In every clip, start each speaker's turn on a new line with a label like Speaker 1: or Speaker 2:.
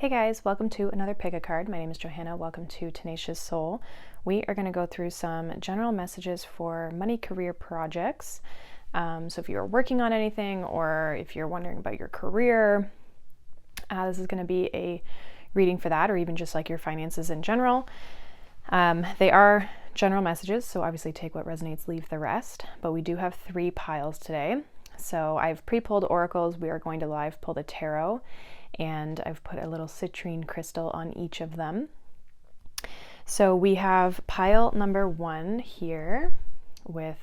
Speaker 1: Hey guys, welcome to another pick a card. My name is Johanna. Welcome to Tenacious Soul. We are going to go through some general messages for money career projects. So if you're working on anything or if you're wondering about your career, this is going to be a reading for that, or even just like your finances in general. They are general messages, so obviously take what resonates, leave the rest. But we do have 3 piles today. So I've pre-pulled oracles. We are going to live pull the tarot, and I've put a little citrine crystal on each of them. So we have pile number 1 here with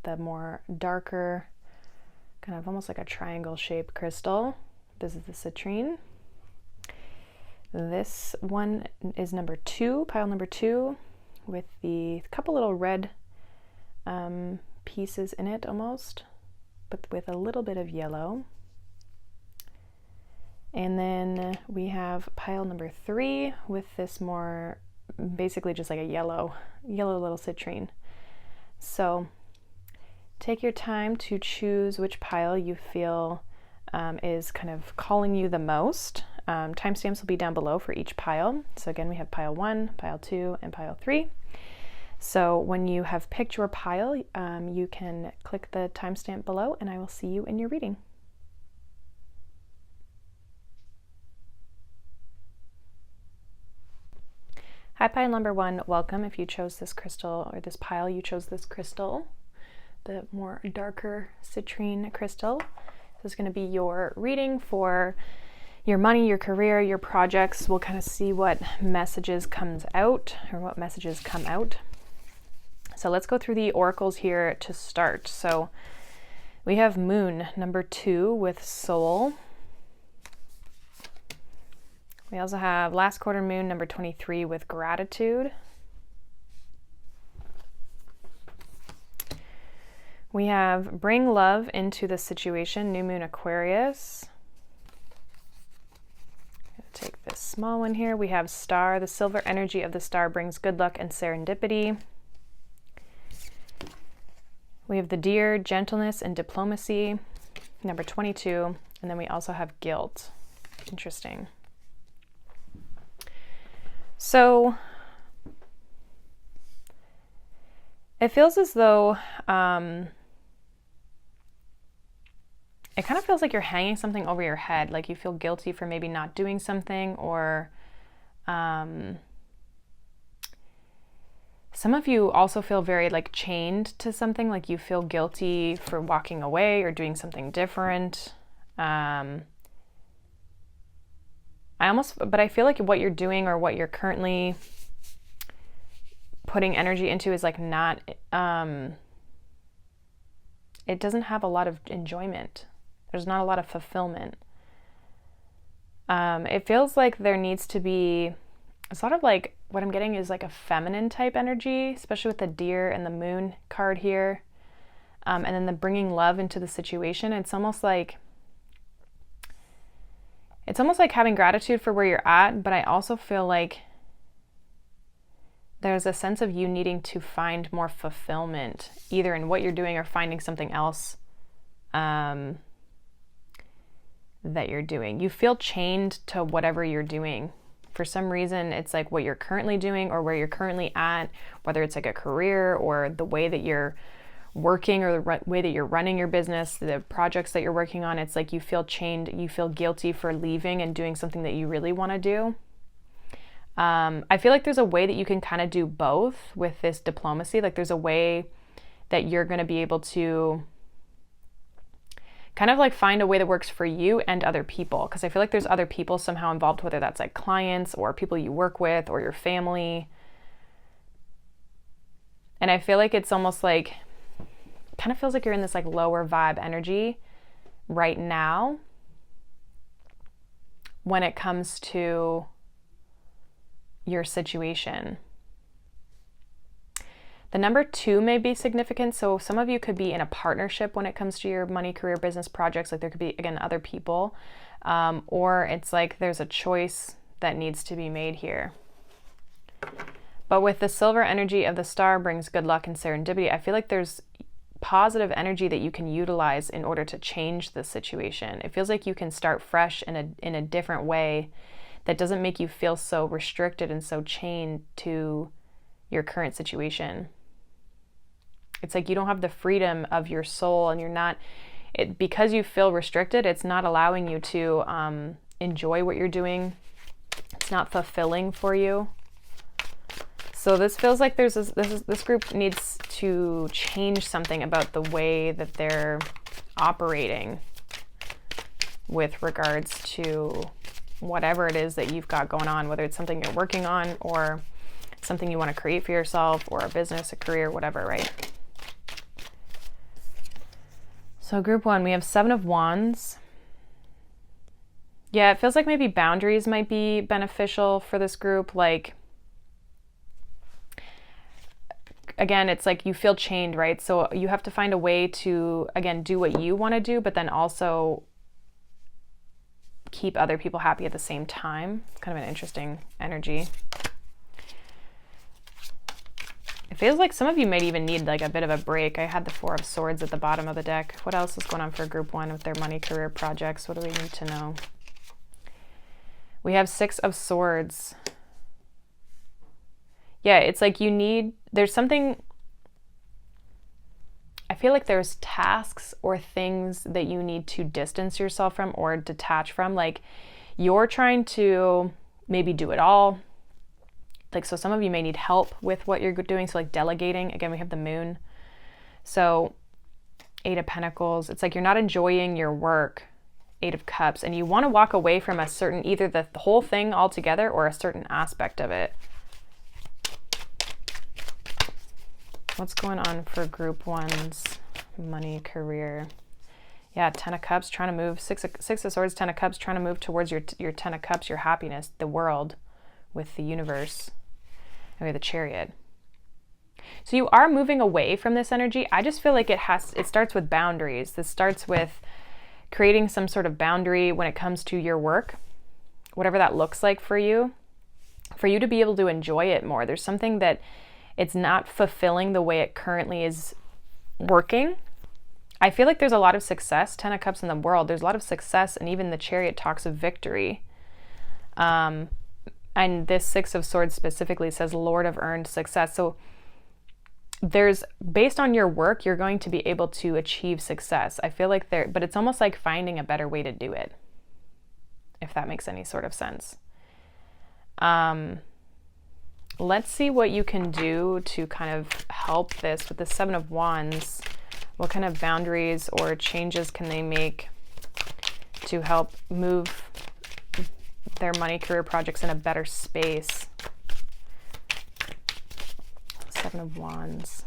Speaker 1: the more darker, kind of almost like a triangle shaped crystal. This is the citrine. This one is number 2, pile number 2, with the couple little red pieces in it almost, but with a little bit of yellow. And then we have pile number 3 with this more, basically just like a yellow little citrine. So take your time to choose which pile you feel is kind of calling you the most. Timestamps will be down below for each pile. So again, we have pile 1, pile 2, and pile 3. So when you have picked your pile, you can click the timestamp below, and I will see you in your reading. Hi, pile number 1, welcome. If you chose this crystal, or this pile, you chose this crystal, the more darker citrine crystal. This is going to be your reading for your money, your career, your projects. We'll kind of see what messages comes out, or what messages come out. So let's go through the oracles here to start. So we have Moon, number 2, with Soul. We also have Last Quarter Moon, number 23, with Gratitude. We have Bring Love into the Situation, New Moon, Aquarius. Take this small one here. We have Star. The silver energy of the star brings good luck and serendipity. We have the Deer, Gentleness and Diplomacy, number 22. And then we also have Guilt. Interesting. So it feels as though it kind of feels like you're hanging something over your head, like you feel guilty for maybe not doing something, or some of you also feel very like chained to something, like you feel guilty for walking away or doing something different. But I feel like what you're doing or what you're currently putting energy into is like not, it doesn't have a lot of enjoyment. There's not a lot of fulfillment. It feels like there needs to be sort of like, what I'm getting is like a feminine type energy, especially with the Deer and the Moon card here. And then the bringing love into the situation. It's almost like having gratitude for where you're at, but I also feel like there's a sense of you needing to find more fulfillment, either in what you're doing or finding something else that you're doing. You feel chained to whatever you're doing. For some reason, it's like what you're currently doing or where you're currently at, whether it's like a career or the way that you're working or the way that you're running your business, the projects that you're working on. It's like you feel chained, you feel guilty for leaving and doing something that you really want to do. I feel like there's a way that you can kind of do both with this diplomacy. Like there's a way that you're going to be able to kind of like find a way that works for you and other people. Because I feel like there's other people somehow involved, whether that's like clients or people you work with or your family. And I feel like it's almost like, kind of feels like you're in this like lower vibe energy right now when it comes to your situation. The number 2 may be significant. So some of you could be in a partnership when it comes to your money, career, business projects. Like there could be, again, other people, or it's like there's a choice that needs to be made here. But with the silver energy of the star brings good luck and serendipity, I feel like there's positive energy that you can utilize in order to change the situation. It feels like you can start fresh in a different way that doesn't make you feel so restricted and so chained to your current situation. It's like you don't have the freedom of your soul, and you're not, because you feel restricted, it's not allowing you to enjoy what you're doing. It's not fulfilling for you. So this feels like this group needs to change something about the way that they're operating with regards to whatever it is that you've got going on, whether it's something you're working on or something you want to create for yourself, or a business, a career, whatever, right? So group 1, we have 7 of Wands. Yeah, it feels like maybe boundaries might be beneficial for this group. Like, again, it's like you feel chained, right? So you have to find a way to, again, do what you want to do, but then also keep other people happy at the same time. It's kind of an interesting energy. It feels like some of you might even need like a bit of a break. I had the 4 of Swords at the bottom of the deck. What else is going on for group 1 with their money, career, projects? What do we need to know? We have 6 of Swords. Yeah, it's like there's something, I feel like there's tasks or things that you need to distance yourself from or detach from. Like, you're trying to maybe do it all. Like, so some of you may need help with what you're doing. So like delegating, again, we have the Moon. So 8 of Pentacles, it's like you're not enjoying your work. 8 of Cups, and you want to walk away from a certain, either the whole thing altogether or a certain aspect of it. What's going on for group 1's money, career? Yeah, 10 of Cups, trying to move, 6 of Swords, 10 of Cups, trying to move towards your 10 of Cups, your happiness, the world with the universe. Okay, the Chariot. So you are moving away from this energy. I just feel like it starts with boundaries. This starts with creating some sort of boundary when it comes to your work, whatever that looks like for you to be able to enjoy it more. There's something that it's not fulfilling the way it currently is working. I feel like there's a lot of success, 10 of Cups in the world. There's a lot of success, and even the Chariot talks of victory. And this 6 of Swords specifically says Lord of earned success. So based on your work, you're going to be able to achieve success. I feel like but it's almost like finding a better way to do it, if that makes any sort of sense. Let's see what you can do to kind of help this with the 7 of Wands. What kind of boundaries or changes can they make to help move their money, career, projects in a better space? 7 of Wands.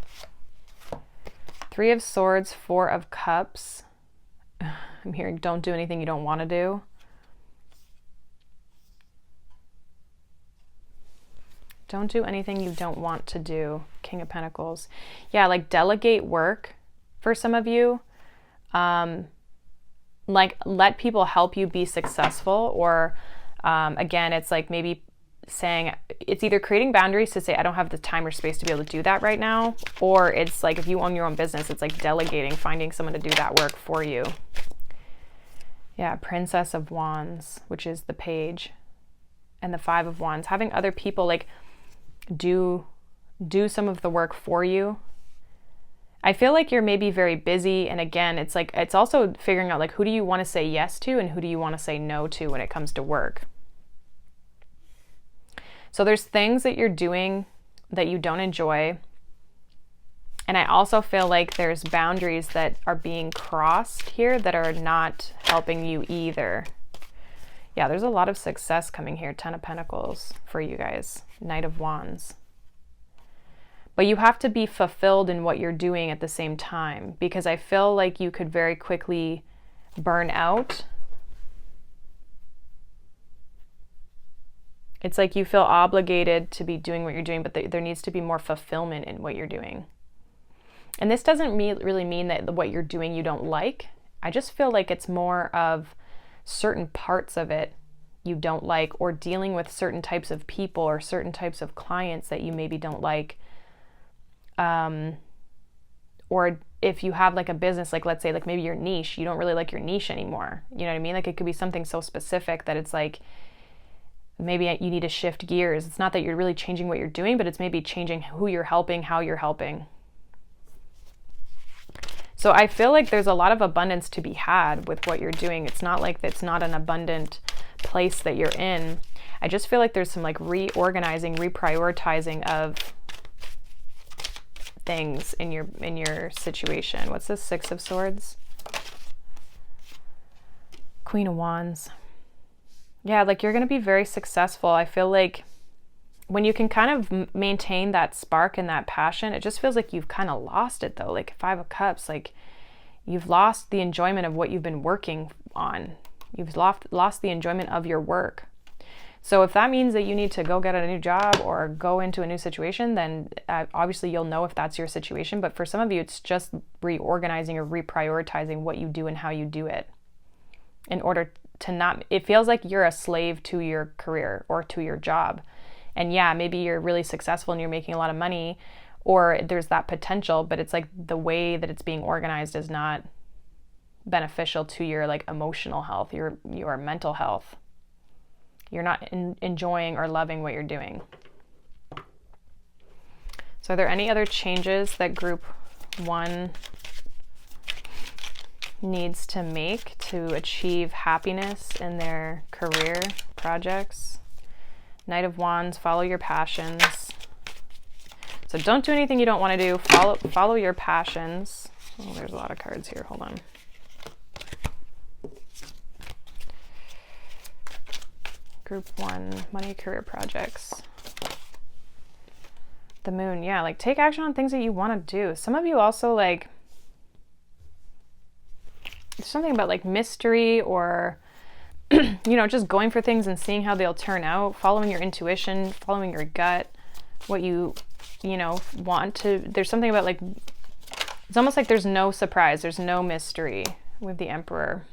Speaker 1: 3 of Swords, 4 of Cups. I'm hearing don't do anything you don't want to do. Don't do anything you don't want to do. King of Pentacles. Yeah, like delegate work for some of you. Like let people help you be successful, or again, it's like maybe saying, it's either creating boundaries to say, I don't have the time or space to be able to do that right now, or it's like if you own your own business, it's like delegating, finding someone to do that work for you. Yeah, Princess of Wands, which is the Page, and the 5 of Wands. Having other people like do some of the work for you. I feel like you're maybe very busy, and again, it's like it's also figuring out like who do you want to say yes to and who do you want to say no to when it comes to work. So there's things that you're doing that you don't enjoy, and I also feel like there's boundaries that are being crossed here that are not helping you either. Yeah, there's a lot of success coming here. 10 of Pentacles for you guys. Knight of Wands. But you have to be fulfilled in what you're doing at the same time, because I feel like you could very quickly burn out. It's like you feel obligated to be doing what you're doing, but there needs to be more fulfillment in what you're doing. And this doesn't really mean that what you're doing you don't like. I just feel like it's more of certain parts of it you don't like, or dealing with certain types of people or certain types of clients that you maybe don't like. Or if you have like a business, like let's say like maybe your niche, you don't really like your niche anymore. You know what I mean? Like it could be something so specific that it's like, maybe you need to shift gears. It's not that you're really changing what you're doing, but it's maybe changing who you're helping, how you're helping. So I feel like there's a lot of abundance to be had with what you're doing. It's not like it's not an abundant place that you're in. I just feel like there's some like reorganizing, reprioritizing of things in your situation. What's this? Six of Swords? Queen of Wands. Yeah, like you're going to be very successful. I feel like when you can kind of maintain that spark and that passion, it just feels like you've kind of lost it though. Like Five of Cups, like you've lost the enjoyment of what you've been working on. You've lost the enjoyment of your work. So if that means that you need to go get a new job or go into a new situation, then obviously you'll know if that's your situation. But for some of you, it's just reorganizing or reprioritizing what you do and how you do it in order to not, it feels like you're a slave to your career or to your job. And yeah, maybe you're really successful and you're making a lot of money, or there's that potential, but it's like the way that it's being organized is not beneficial to your like emotional health, your mental health. You're not enjoying or loving what you're doing. So are there any other changes that group 1 needs to make to achieve happiness in their career projects? Knight of Wands, follow your passions. So don't do anything you don't want to do. Follow your passions. Oh, there's a lot of cards here. Hold on. Group 1, money, career projects. The Moon, yeah, like take action on things that you want to do. Some of you also like, there's something about like mystery or, you know, just going for things and seeing how they'll turn out, following your intuition, following your gut, what you know, want to, there's something about like, it's almost like there's no surprise, there's no mystery with the Emperor,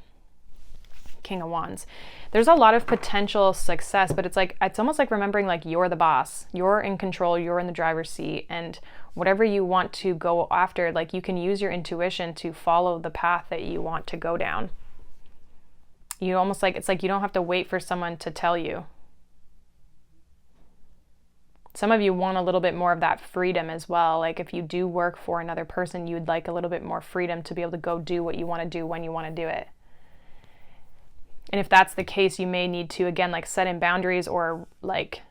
Speaker 1: King of Wands. There's a lot of potential success, but it's like, it's almost like remembering like you're the boss, you're in control, you're in the driver's seat, and whatever you want to go after, like you can use your intuition to follow the path that you want to go down. You almost like, it's like you don't have to wait for someone to tell you. Some of you want a little bit more of that freedom as well. Like if you do work for another person, you'd like a little bit more freedom to be able to go do what you want to do when you want to do it. And if that's the case, you may need to, again, like set in boundaries or like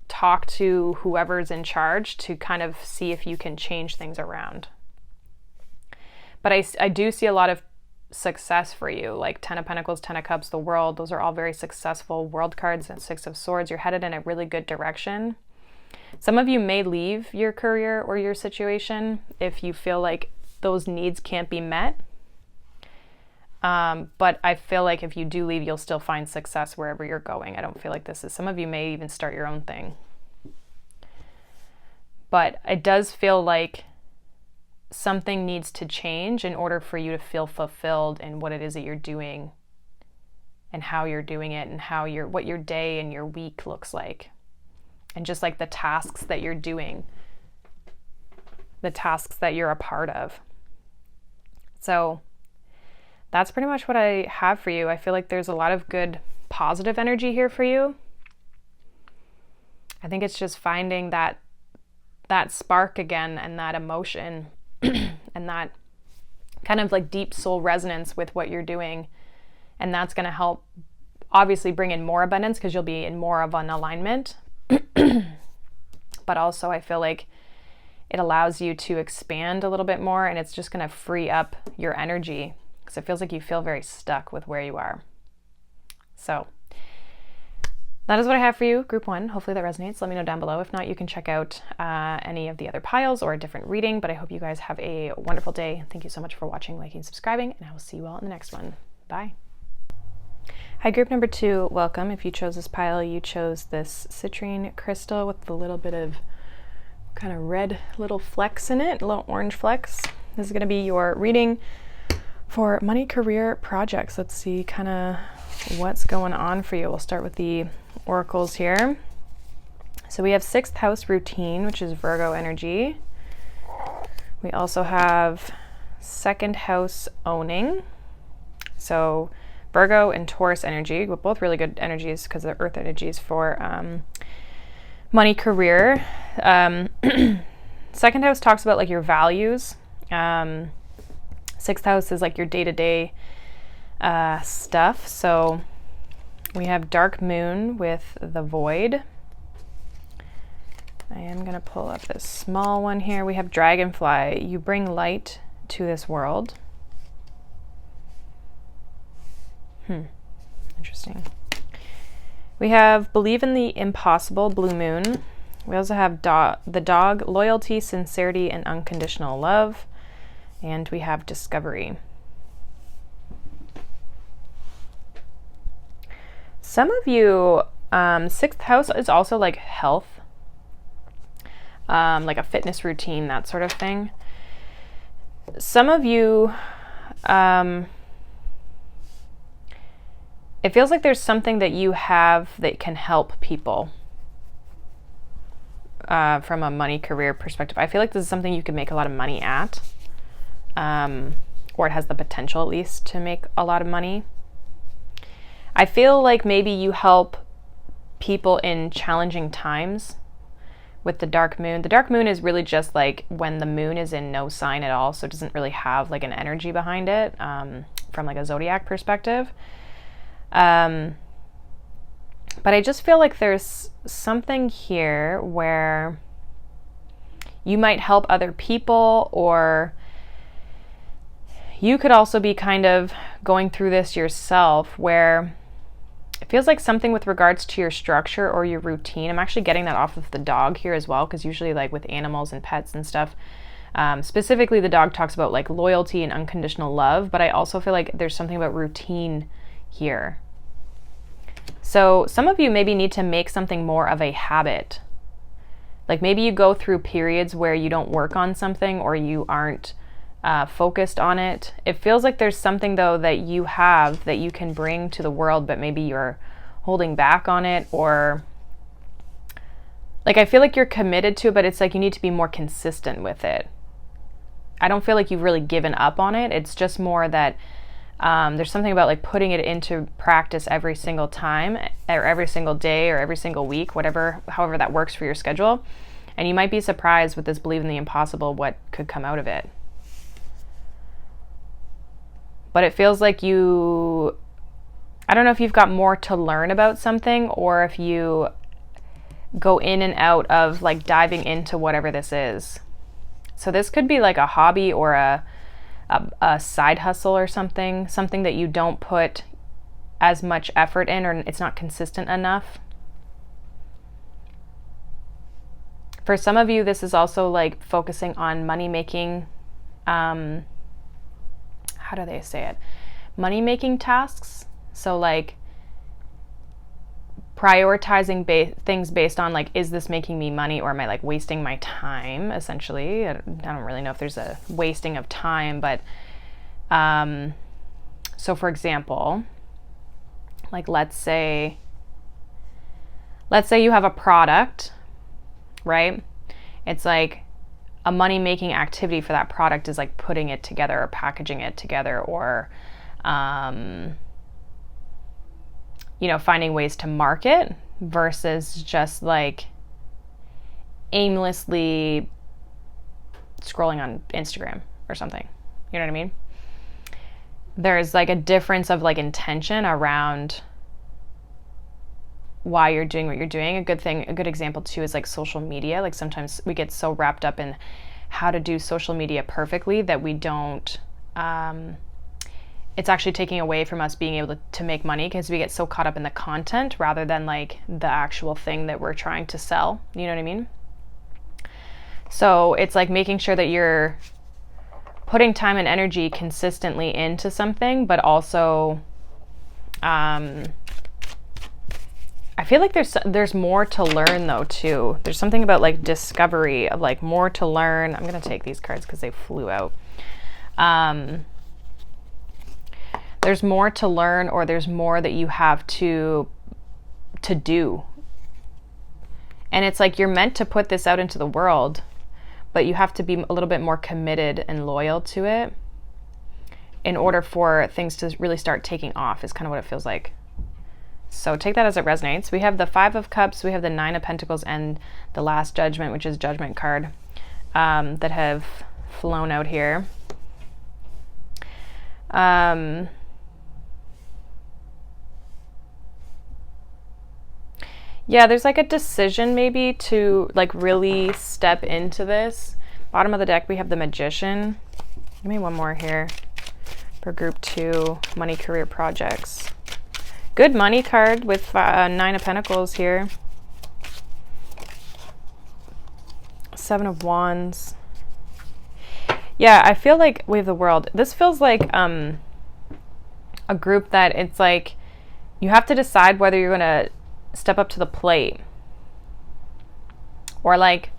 Speaker 1: talk to whoever's in charge to kind of see if you can change things around. But I do see a lot of success for you, like 10 of Pentacles, 10 of Cups, the World. Those are all very successful world cards, and 6 of Swords. You're headed in a really good direction. Some of you may leave your career or your situation if you feel like those needs can't be met. But I feel like if you do leave, you'll still find success wherever you're going. I don't feel like this is, some of you may even start your own thing. But it does feel like something needs to change in order for you to feel fulfilled in what it is that you're doing and how you're doing it and how what your day and your week looks like. And just like the tasks that you're doing, the tasks that you're a part of. So that's pretty much what I have for you. I feel like there's a lot of good positive energy here for you. I think it's just finding that spark again and that emotion and that kind of like deep soul resonance with what you're doing. And that's going to help obviously bring in more abundance because you'll be in more of an alignment. But also I feel like it allows you to expand a little bit more, and it's just going to free up your energy because it feels like you feel very stuck with where you are. So that is what I have for you, Group 1. Hopefully that resonates. Let me know down below. If not, you can check out any of the other piles or a different reading, but I hope you guys have a wonderful day. Thank you so much for watching, liking, subscribing, and I will see you all in the next one. Bye. Hi, group number 2. Welcome. If you chose this pile, you chose this citrine crystal with a little bit of kind of red little flecks in it, little orange flecks. This is going to be your reading for money, career, projects. Let's see kind of what's going on for you. We'll start with the oracles here. So we have 6th house routine, which is Virgo energy. We also have 2nd house owning. So Virgo and Taurus energy, both really good energies because they're earth energies for money, career. Second house talks about like your values. Sixth house is like your day-to-day stuff. So we have dark moon with the void. I am going to pull up this small one here. We have dragonfly. You bring light to this world. Interesting. We have believe in the impossible, blue moon. We also have the dog, loyalty, sincerity, and unconditional love. And we have discovery. Some of you, sixth house is also like health. Like a fitness routine, that sort of thing. Some of you, it feels like there's something that you have that can help people from a money career perspective. I feel like this is something you can make a lot of money at, or it has the potential at least to make a lot of money. I feel like maybe you help people in challenging times. With the dark moon. The dark moon is really just like when the moon is in no sign at all, so it doesn't really have like an energy behind it from like a zodiac perspective. But I just feel like there's something here where you might help other people, or you could also be kind of going through this yourself where it feels like something with regards to your structure or your routine. I'm actually getting that off of the dog here as well, because usually like with animals and pets and stuff, specifically the dog talks about like loyalty and unconditional love, but I also feel like there's something about routine here. So some of you maybe need to make something more of a habit. Like maybe you go through periods where you don't work on something or you aren't focused on it. It feels like there's something though that you have that you can bring to the world, but maybe you're holding back on it, or like I feel like you're committed to it, but it's like you need to be more consistent with it. I don't feel like you've really given up on it. It's just more that there's something about like putting it into practice every single time, or every single day, or every single week, however that works for your schedule. And you might be surprised with this believe in the impossible what could come out of it. But it feels like I don't know if you've got more to learn about something, or if you go in and out of like diving into whatever this is. So this could be like a hobby or a side hustle or something that you don't put as much effort in, or it's not consistent enough. For some of you, this is also like focusing on money making, how do they say it? Money making tasks. So like prioritizing things based on like, is this making me money, or am I like wasting my time essentially? I don't really know if there's a wasting of time, but so for example, like let's say you have a product, right? It's like a money making activity for that product is like putting it together or packaging it together, or finding ways to market versus just like aimlessly scrolling on Instagram or something. You know what I mean? There's like a difference of like intention around why you're doing what you're doing. A good example too is like social media. Like sometimes we get so wrapped up in how to do social media perfectly that we don't, it's actually taking away from us being able to make money, because we get so caught up in the content rather than like the actual thing that we're trying to sell. You know what I mean? So it's like making sure that you're putting time and energy consistently into something, but also, I feel like there's more to learn though too. There's something about like discovery of like more to learn. I'm gonna take these cards because they flew out. There's more to learn, or there's more that you have to do. And it's like you're meant to put this out into the world, but you have to be a little bit more committed and loyal to it. in order for things to really start taking off, is kind of what it feels like. So take that as it resonates. We have the 5 of Cups, we have the 9 of Pentacles, and the Last Judgment, which is Judgment card, that have flown out here. Yeah, there's like a decision maybe to like really step into this. Bottom of the deck, we have the Magician. Give me one more here for group 2, money, career, projects. Good money card with 9 of Pentacles here. 7 of Wands. Yeah, I feel like we have the World. This feels like a group that it's like you have to decide whether you're going to step up to the plate or like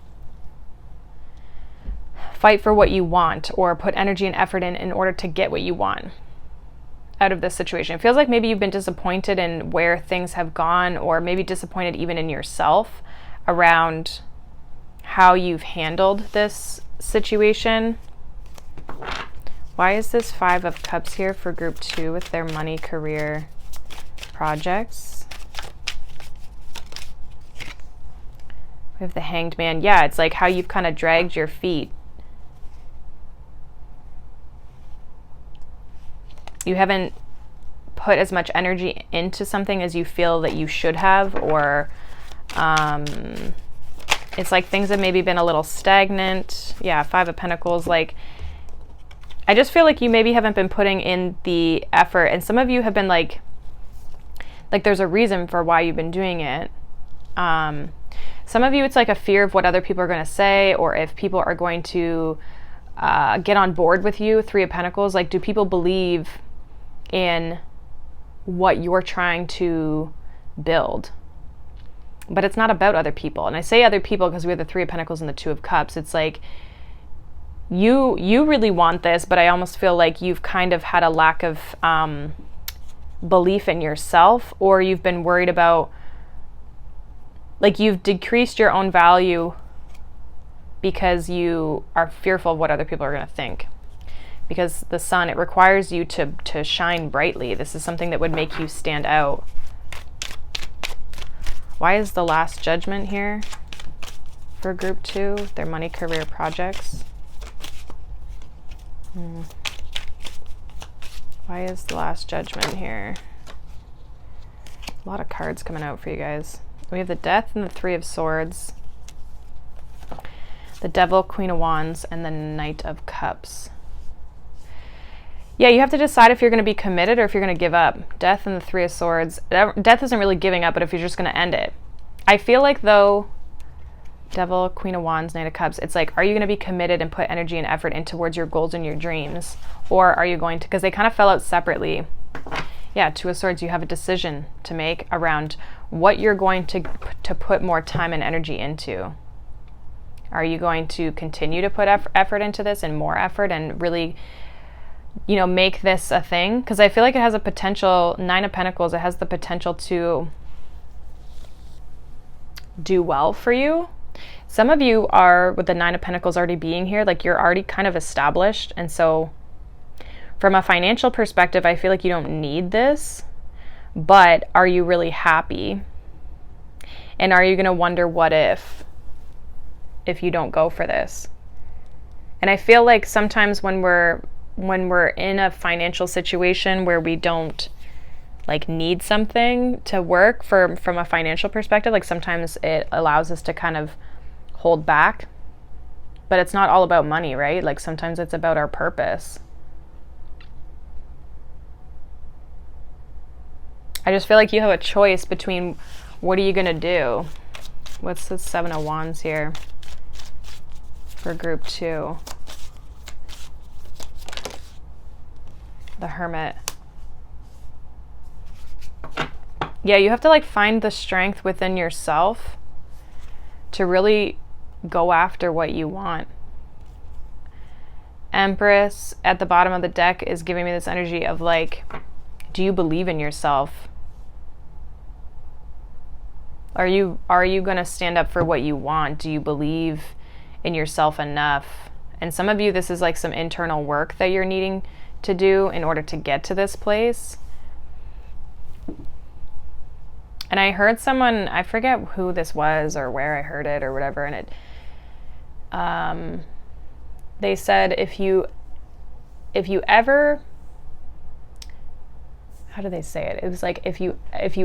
Speaker 1: fight for what you want or put energy and effort in order to get what you want out of this situation. It feels like maybe you've been disappointed in where things have gone, or maybe disappointed even in yourself around how you've handled this situation. Why is this 5 of Cups here for group 2 with their money, career, projects? We have the Hanged Man. Yeah, it's like how you've kind of dragged your feet. You haven't put as much energy into something as you feel that you should have, or it's like things have maybe been a little stagnant. Yeah, 5 of Pentacles. Like, I just feel like you maybe haven't been putting in the effort, and some of you have been like there's a reason for why you've been doing it. Some of you, it's like a fear of what other people are going to say, or if people are going to get on board with you. 3 of Pentacles. Like, do people believe in what you're trying to build? But it's not about other people. And I say other people because we have the 3 of Pentacles and the 2 of Cups. It's like you really want this, but I almost feel like you've kind of had a lack of belief in yourself, or you've been worried about, like, you've decreased your own value because you are fearful of what other people are going to think. Because the Sun, it requires you to shine brightly. This is something that would make you stand out. Why is the Last Judgment here for group 2, their money, career, projects? Why is the Last Judgment here? A lot of cards coming out for you guys. We have the Death and the 3 of Swords, the Devil, Queen of Wands, and the Knight of Cups. Yeah, you have to decide if you're going to be committed or if you're going to give up. Death and the 3 of Swords. Death isn't really giving up, but if you're just going to end it. I feel like, though, Devil, Queen of Wands, Knight of Cups, it's like, are you going to be committed and put energy and effort in towards your goals and your dreams? Or are you going to, because they kind of fell out separately. Yeah, 2 of Swords, you have a decision to make around what you're going to put more time and energy into. Are you going to continue to put effort into this, and more effort, and really, you know, make this a thing? Because I feel like it has a potential, 9 of Pentacles, it has the potential to do well for you. Some of you are, with the 9 of Pentacles already being here, like you're already kind of established, and so from a financial perspective, I feel like you don't need this, but are you really happy? And are you going to wonder what if you don't go for this? And I feel like sometimes when we're in a financial situation where we don't like need something to work from a financial perspective, like sometimes it allows us to kind of hold back. But it's not all about money, right? Like sometimes it's about our purpose. I just feel like you have a choice between what are you going to do? What's the 7 of Wands here for group 2? The Hermit. Yeah, you have to like find the strength within yourself to really go after what you want. Empress at the bottom of the deck is giving me this energy of like, do you believe in yourself? Are you going to stand up for what you want? Do you believe in yourself enough? And some of you, this is like some internal work that you're needing to do in order to get to this place. And I heard someone, I forget who this was or where I heard it or whatever, and they said if you ever, how do they say it? It was like if you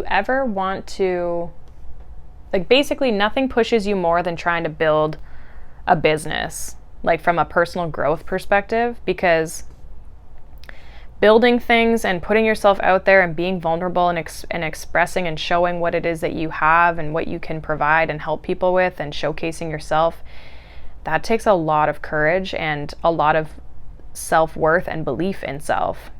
Speaker 1: ever want to, like, basically nothing pushes you more than trying to build a business, like from a personal growth perspective, because building things and putting yourself out there and being vulnerable and expressing and showing what it is that you have and what you can provide and help people with and showcasing yourself, that takes a lot of courage and a lot of self-worth and belief in self,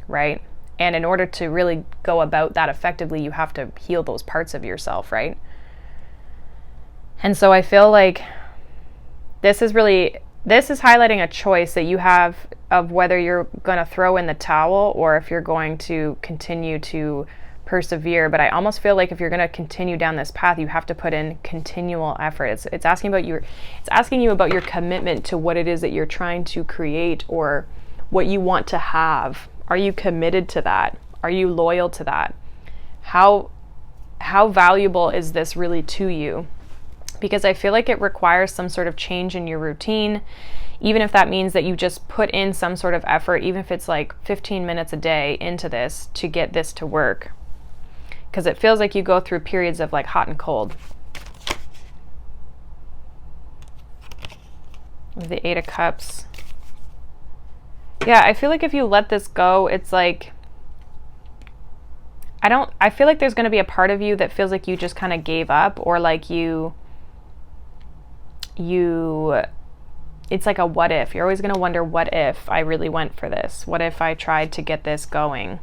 Speaker 1: right? And in order to really go about that effectively, you have to heal those parts of yourself, right? And so I feel like this is highlighting a choice that you have of whether you're going to throw in the towel or if you're going to continue to persevere. But I almost feel like if you're going to continue down this path, you have to put in continual effort. It's asking you about your commitment to what it is that you're trying to create or what you want to have. Are you committed to that? Are you loyal to that? How valuable is this really to you? Because I feel like it requires some sort of change in your routine, even if that means that you just put in some sort of effort, even if it's like 15 minutes a day into this to get this to work. Because it feels like you go through periods of like hot and cold. With the Eight of Cups. Yeah, I feel like if you let this go, it's like, I feel like there's going to be a part of you that feels like you just kind of gave up, or like it's like a what if. You're always going to wonder, what if I really went for this? What if I tried to get this going?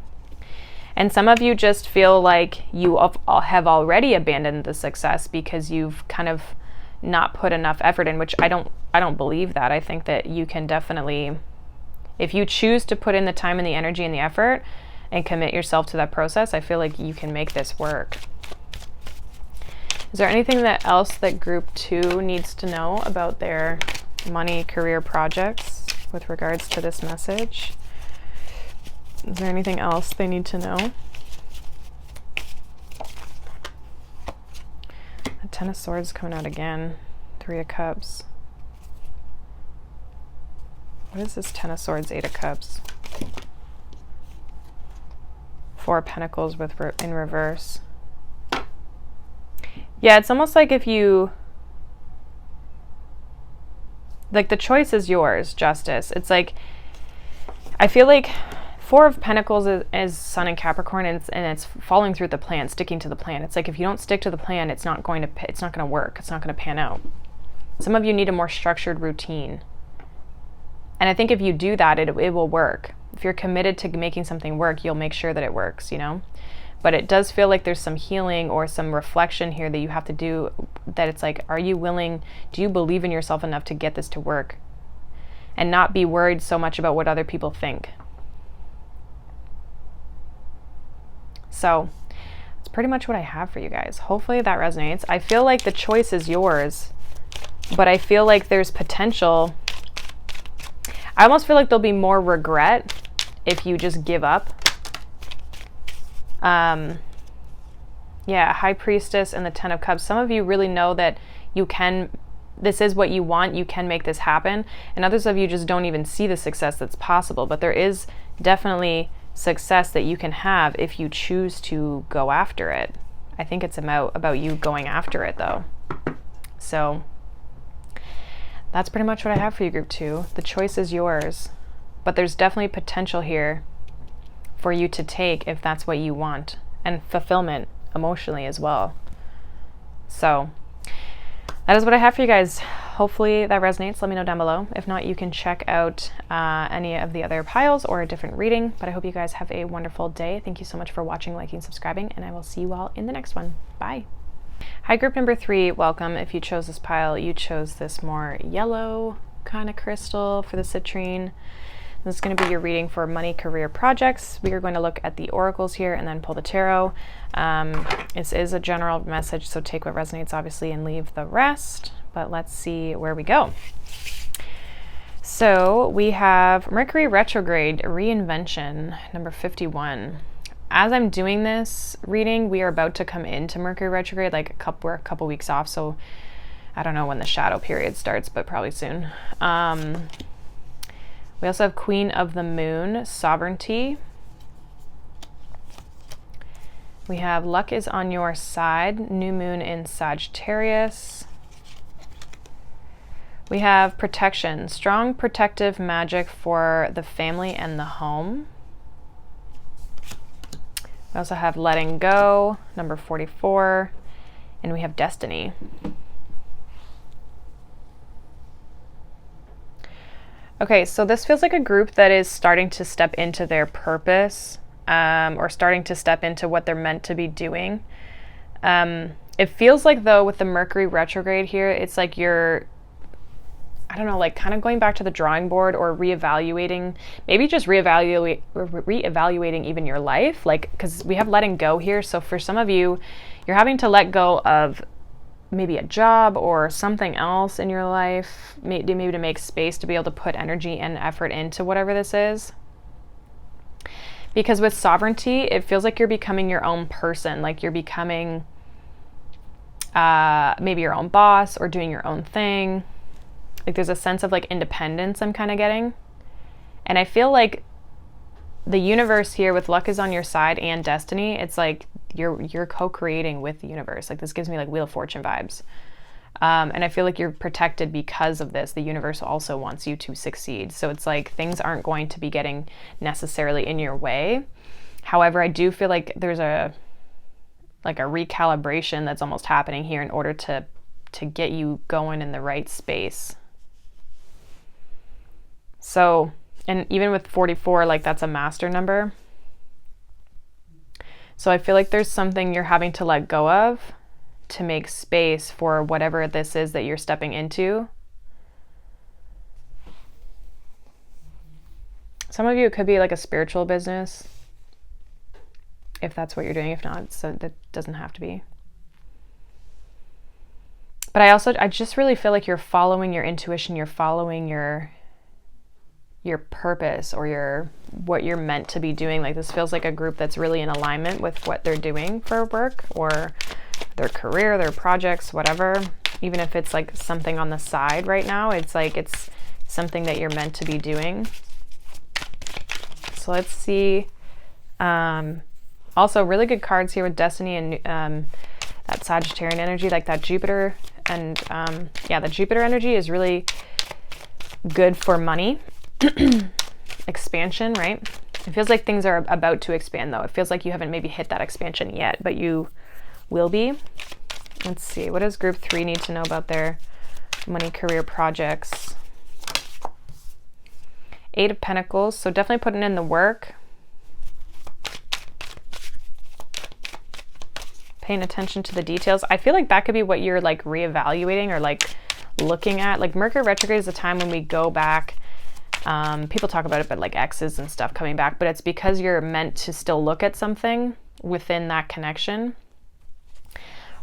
Speaker 1: And some of you just feel like you have already abandoned the success because you've kind of not put enough effort in, which I don't believe that. I think that you can definitely, if you choose to put in the time and the energy and the effort and commit yourself to that process, I feel like you can make this work. Is there anything else that group 2 needs to know about their money, career projects with regards to this message? Is there anything else they need to know? The Ten of Swords coming out again. Three of Cups. What is this Ten of Swords, Eight of Cups? Four of Pentacles in reverse. Yeah, it's almost like if you, like, the choice is yours, Justice. It's like, I feel like Four of Pentacles is Sun in Capricorn, and it's following through the plan, sticking to the plan. It's like if you don't stick to the plan, it's not going to work. It's not going to pan out. Some of you need a more structured routine. And I think if you do that, it will work. If you're committed to making something work, you'll make sure that it works, you know? But it does feel like there's some healing or some reflection here that you have to do, that it's like, are you willing, do you believe in yourself enough to get this to work? And not be worried so much about what other people think. So that's pretty much what I have for you guys. Hopefully that resonates. I feel like the choice is yours, but I feel like there's potential. I almost feel like there'll be more regret if you just give up. Yeah, High Priestess and the Ten of Cups. Some of you really know that you can, this is what you want, you can make this happen. And others of you just don't even see the success that's possible. But there is definitely success that you can have if you choose to go after it. I think it's about you going after it, though. So that's pretty much what I have for you, Group 2. The choice is yours. But there's definitely potential here for you to take if that's what you want, and fulfillment emotionally as well. So that is what I have for you guys. Hopefully that resonates. Let me know down below. If not, you can check out any of the other piles or a different reading. But I hope you guys have a wonderful day. Thank you so much for watching, liking, subscribing, and I will see you all in the next one. Bye. Hi, group number 3. Welcome. If you chose this pile, you chose this more yellow kind of crystal for the citrine. This is going to be your reading for money, career, projects. We are going to look at the oracles here and then pull the tarot. This is a general message, so take what resonates, obviously, and leave the rest. But let's see where we go. So we have Mercury retrograde reinvention, number 51. As I'm doing this reading, we are about to come into Mercury retrograde, like we're a couple weeks off, so I don't know when the shadow period starts, but probably soon. We also have Queen of the Moon, sovereignty. We have luck is on your side, new moon in Sagittarius. We have protection, strong protective magic for the family and the home. We also have letting go, number 44, and we have destiny. Okay, so this feels like a group that is starting to step into their purpose, or starting to step into what they're meant to be doing. It feels like, though, with the Mercury retrograde here, it's like you're, I don't know, like kind of going back to the drawing board or reevaluating, maybe just reevaluating even your life, like, because we have letting go here. So for some of you, you're having to let go of maybe a job or something else in your life, maybe to make space to be able to put energy and effort into whatever this is. Because with sovereignty, it feels like you're becoming your own person, like you're becoming maybe your own boss or doing your own thing. Like there's a sense of like independence I'm kind of getting. And I feel like the universe here with luck is on your side and destiny, it's like you're co-creating with the universe. Like this gives me like Wheel of Fortune vibes. And I feel like you're protected because of this. The universe also wants you to succeed. So it's like things aren't going to be getting necessarily in your way. However, I do feel like there's a recalibration that's almost happening here in order to get you going in the right space. So, and even with 44, like that's a master number. So I feel like there's something you're having to let go of to make space for whatever this is that you're stepping into. Some of you, it could be like a spiritual business, if that's what you're doing. If not, so that doesn't have to be. But I just really feel like you're following your intuition, you're following your purpose or what you're meant to be doing. Like this feels like a group that's really in alignment with what they're doing for work or their career, their projects, whatever. Even if it's like something on the side right now, it's like it's something that you're meant to be doing. So let's see. Also really good cards here with destiny and that Sagittarian energy, like that Jupiter. And the Jupiter energy is really good for money. Expansion, right? It feels like things are about to expand, though. It feels like you haven't maybe hit that expansion yet, but you will be. Let's see. What does group 3 need to know about their money, career, projects? 8 of Pentacles. So definitely putting in the work. Paying attention to the details. I feel like that could be what you're like reevaluating or like looking at. Like Mercury retrograde is a time when we go back. People talk about it, but like exes and stuff coming back, but it's because you're meant to still look at something within that connection.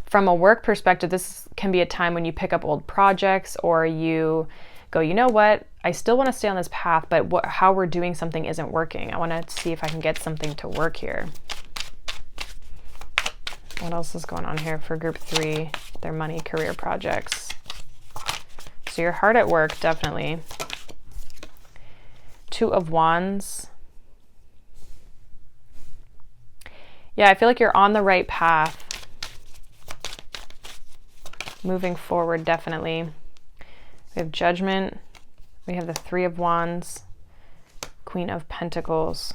Speaker 1: From a work perspective, this can be a time when you pick up old projects or you go, you know what, I still want to stay on this path, but how we're doing something isn't working. I want to see if I can get something to work here. What else is going on here for group 3, their money, career, projects? So you're hard at work, definitely. 2 of Wands. Yeah, I feel like you're on the right path. Moving forward, definitely. We have Judgment. We have the 3 of Wands. Queen of Pentacles.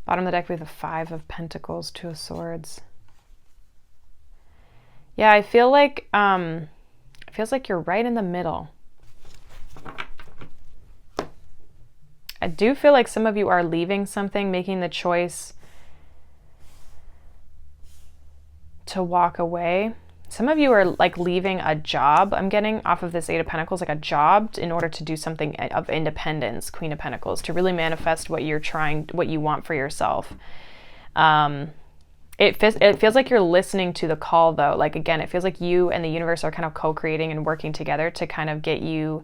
Speaker 1: Bottom of the deck, we have the 5 of Pentacles, 2 of Swords. Yeah, I feel like it feels like you're right in the middle. I do feel like some of you are leaving something, making the choice to walk away. Some of you are like leaving a job. I'm getting off of this 8 of Pentacles, like a job in order to do something of independence, Queen of Pentacles, to really manifest what you want for yourself. It feels like you're listening to the call, though. Like, again, it feels like you and the universe are kind of co-creating and working together to kind of get you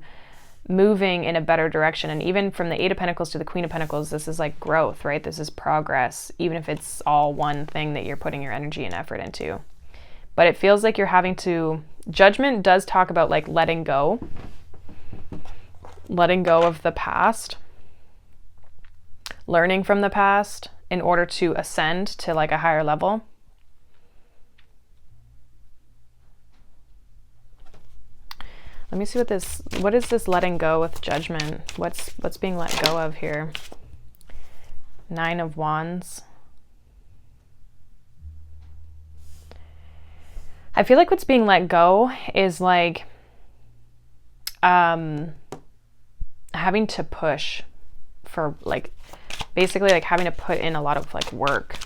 Speaker 1: moving in a better direction. And even from the Eight of Pentacles to the Queen of Pentacles, this is like growth, right? This is progress, even if it's all one thing that you're putting your energy and effort into. But it feels like you're having to, Judgment does talk about like letting go of the past, learning from the past in order to ascend to like a higher level. Let me see what is this letting go with Judgment? What's being let go of here? Nine of Wands. I feel like what's being let go is like having to push for like, basically like having to put in a lot of like work.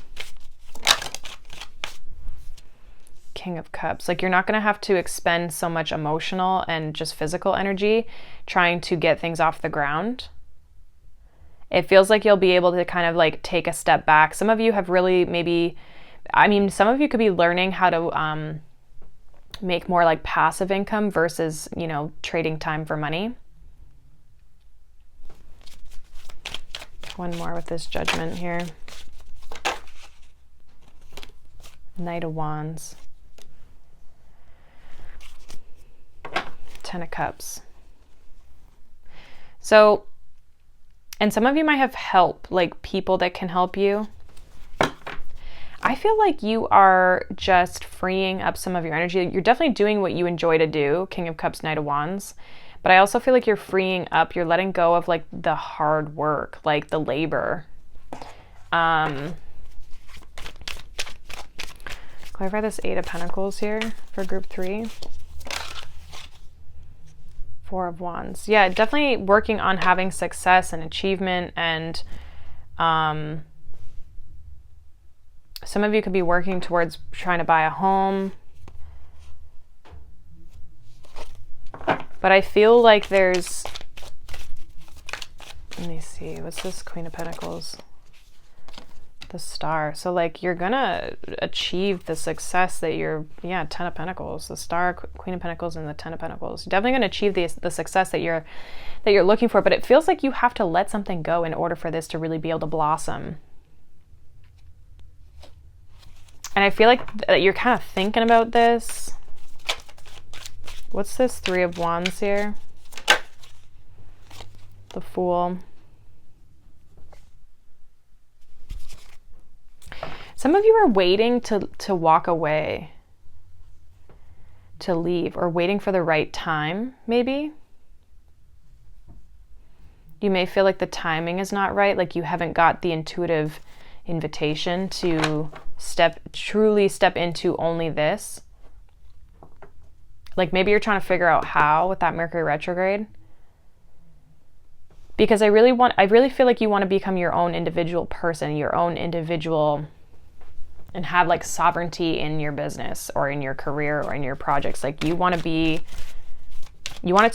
Speaker 1: King of Cups. Like you're not going to have to expend so much emotional and just physical energy trying to get things off the ground. It feels like you'll be able to kind of like take a step back. Some of you have really maybe, I mean, some of you could be learning how to make more like passive income versus, you know, trading time for money. One more with this Judgment here. Knight of Wands. Ten of Cups. So, and some of you might have help, like people that can help you. I feel like you are just freeing up some of your energy. You're definitely doing what you enjoy to do, King of Cups, Knight of Wands. But I also feel like you're freeing up, you're letting go of like the hard work, like the labor. Clarify this Eight of Pentacles here for group 3. Four of Wands. Yeah, definitely working on having success and achievement, and some of you could be working towards trying to buy a home. But I feel like there's, let me see, what's this Queen of Pentacles? The Star. So like you're gonna achieve the success that you're, yeah, Ten of Pentacles, the Star, Queen of Pentacles, and the Ten of Pentacles. You're definitely gonna achieve the success that you're looking for, but it feels like you have to let something go in order for this to really be able to blossom. And I feel like you're kind of thinking about this. What's this Three of Wands here? The Fool. Some of you are waiting to walk away, to leave, or waiting for the right time, maybe. You may feel like the timing is not right, like you haven't got the intuitive invitation to truly step into only this. Like maybe you're trying to figure out how with that Mercury retrograde. Because I really feel like you want to become your own individual person, your own individual, and have like sovereignty in your business or in your career or in your projects. Like you want it to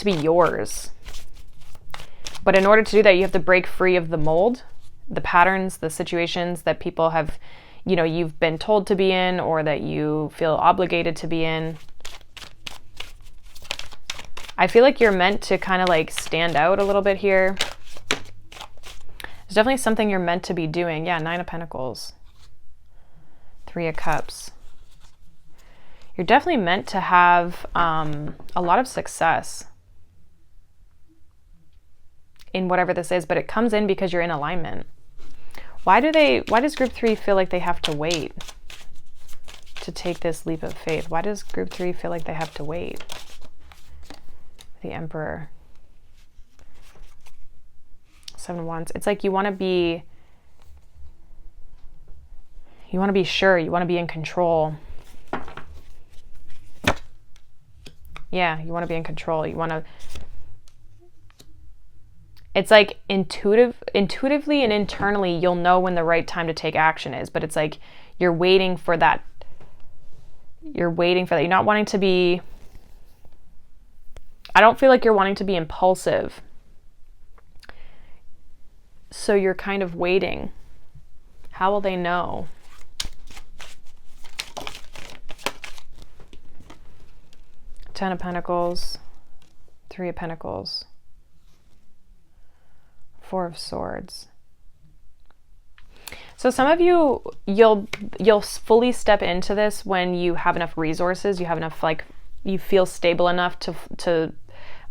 Speaker 1: be yours. But in order to do that, you have to break free of the mold, the patterns, the situations that people have, you know, you've been told to be in, or that you feel obligated to be in. I feel like you're meant to kind of like stand out a little bit here. There's definitely something you're meant to be doing. Yeah, Nine of Pentacles. Three of Cups. You're definitely meant to have a lot of success in whatever this is, but it comes in because you're in alignment. Why does group 3 feel like they have to wait to take this leap of faith? Why does group 3 feel like they have to wait? The Emperor. Seven of Wands. It's like you want to be sure, you want to be in control. Yeah, you want to be in control. You want to, it's like intuitively and internally, you'll know when the right time to take action is, but it's like you're waiting for that. You're not wanting to be, I don't feel like you're wanting to be impulsive. So you're kind of waiting. How will they know? Ten of Pentacles, Three of Pentacles. Four of Swords. So some of you, you'll fully step into this when you have enough resources, you have enough, like, you feel stable enough to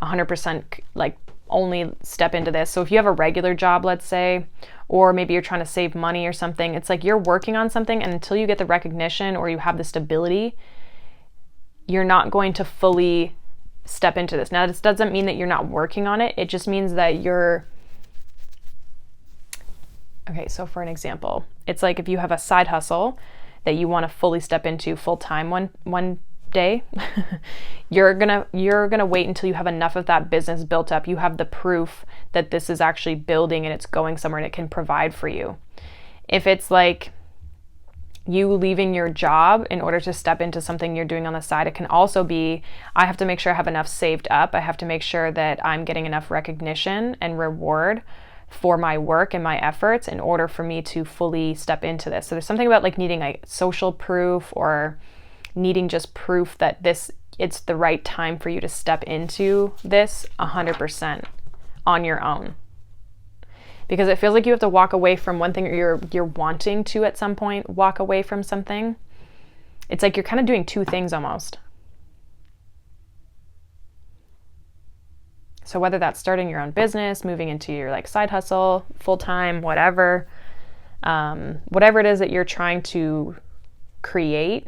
Speaker 1: 100% like only step into this. So if you have a regular job, let's say, or maybe you're trying to save money or something, it's like you're working on something, and until you get the recognition or you have the stability, you're not going to fully step into this. Now, this doesn't mean that you're not working on it. It just means that you're, okay, so for an example, it's like if you have a side hustle that you want to fully step into full time one day, you're gonna wait until you have enough of that business built up. You have the proof that this is actually building and it's going somewhere and it can provide for you. If it's like you leaving your job in order to step into something you're doing on the side, it can also be, I have to make sure I have enough saved up. I have to make sure that I'm getting enough recognition and reward for my work and my efforts in order for me to fully step into this. So there's something about like needing like social proof, or needing just proof that it's the right time for you to step into this 100% on your own. Because it feels like you have to walk away from one thing, or you're wanting to at some point walk away from something. It's like you're kind of doing two things almost. So whether that's starting your own business, moving into your like side hustle, full-time, whatever it is that you're trying to create,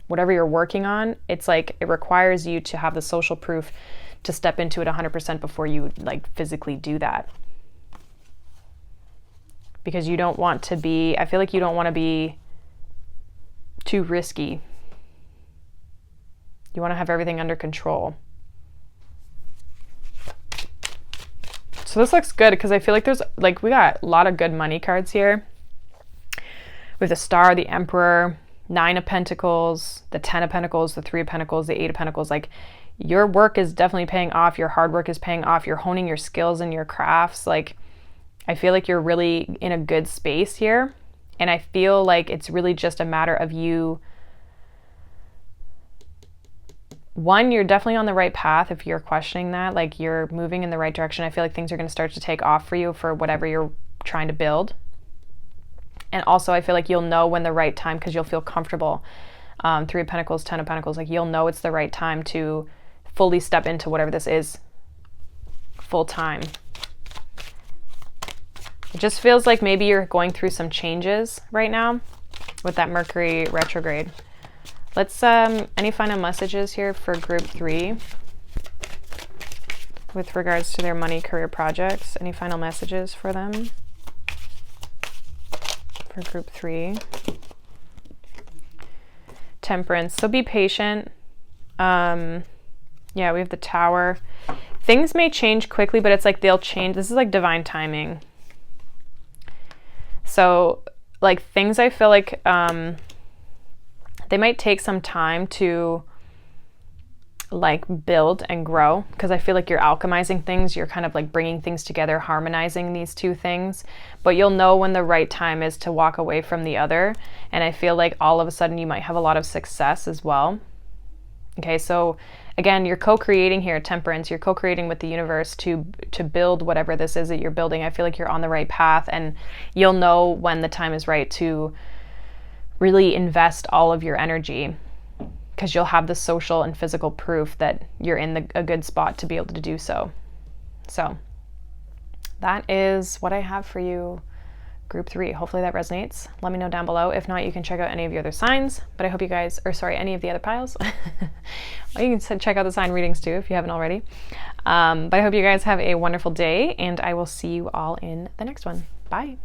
Speaker 1: whatever you're working on, it's like it requires you to have the social proof to step into it 100% before you like physically do that. Because you don't want to be, I feel like you don't want to be too risky. You want to have everything under control. So this looks good because I feel like there's like, we got a lot of good money cards here. With the Star, the Emperor, 9 of Pentacles, the 10 of Pentacles, the 3 of Pentacles, the 8 of Pentacles. Like, your work is definitely paying off. Your hard work is paying off. You're honing your skills and your crafts. Like, I feel like you're really in a good space here. And I feel like it's really just a matter of you. One, you're definitely on the right path if you're questioning that. Like, you're moving in the right direction. I feel like things are going to start to take off for you for whatever you're trying to build. And also, I feel like you'll know when the right time, because you'll feel comfortable. 3 of Pentacles, 10 of Pentacles, like you'll know it's the right time to fully step into whatever this is full time. It just feels like maybe you're going through some changes right now with that Mercury retrograde. Let's, any final messages here for group 3 with regards to their money, career, projects? Any final messages for them? For group 3. Temperance. So be patient. Yeah, we have the Tower. Things may change quickly, but it's like they'll change. This is like divine timing. So like things, I feel like they might take some time to like build and grow, because I feel like you're alchemizing things. You're kind of like bringing things together, harmonizing these two things, but you'll know when the right time is to walk away from the other. And I feel like all of a sudden you might have a lot of success as well. Okay, so again, you're co-creating here, Temperance. You're co-creating with the universe to build whatever this is that you're building. I feel like you're on the right path, and you'll know when the time is right to really invest all of your energy, because you'll have the social and physical proof that you're in a good spot to be able to do so. So that is what I have for you, group 3. Hopefully that resonates. Let me know down below. If not, you can check out any of your other signs, but I hope you guys, or sorry, any of the other piles. Well, you can check out the sign readings too if you haven't already. But I hope you guys have a wonderful day, and I will see you all in the next one. Bye.